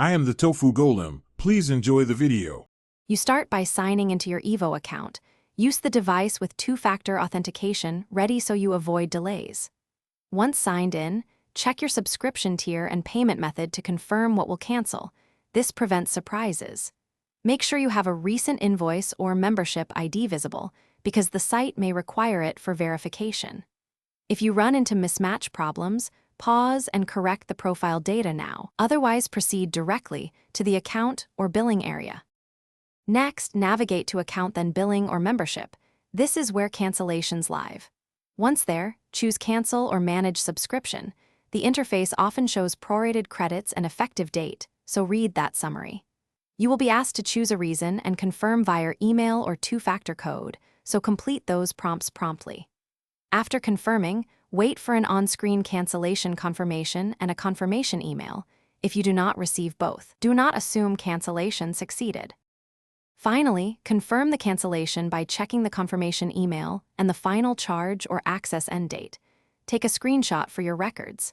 I am the Tofu Golem. Please enjoy the video. You start by signing into your Evo account. Use the device with two-factor authentication ready so you avoid delays. Once signed in, check your subscription tier and payment method to confirm what will cancel. This prevents surprises. Make sure you have a recent invoice or membership ID visible, because the site may require it for verification. If you run into mismatch problems, pause and correct the profile data now. Otherwise, proceed directly to the account or billing area. Next, navigate to Account then Billing or Membership. This is where cancellations live. Once there, choose Cancel or Manage Subscription. The interface often shows prorated credits and effective date, so read that summary. You will be asked to choose a reason and confirm via email or two-factor code, so complete those prompts promptly. After confirming, wait for an on-screen cancellation confirmation and a confirmation email. If you do not receive both, do not assume cancellation succeeded. Finally, confirm the cancellation by checking the confirmation email and the final charge or access end date. Take a screenshot for your records.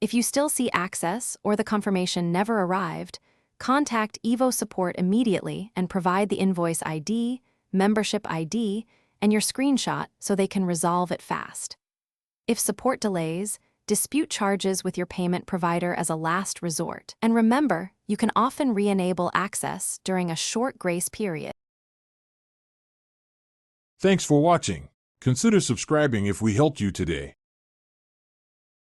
If you still see access or the confirmation never arrived, contact Evo support immediately and provide the invoice ID, membership ID, and your screenshot so they can resolve it fast. If support delays, dispute charges with your payment provider as a last resort. And remember, you can often re-enable access during a short grace period. Thanks for watching. Consider subscribing if we helped you today.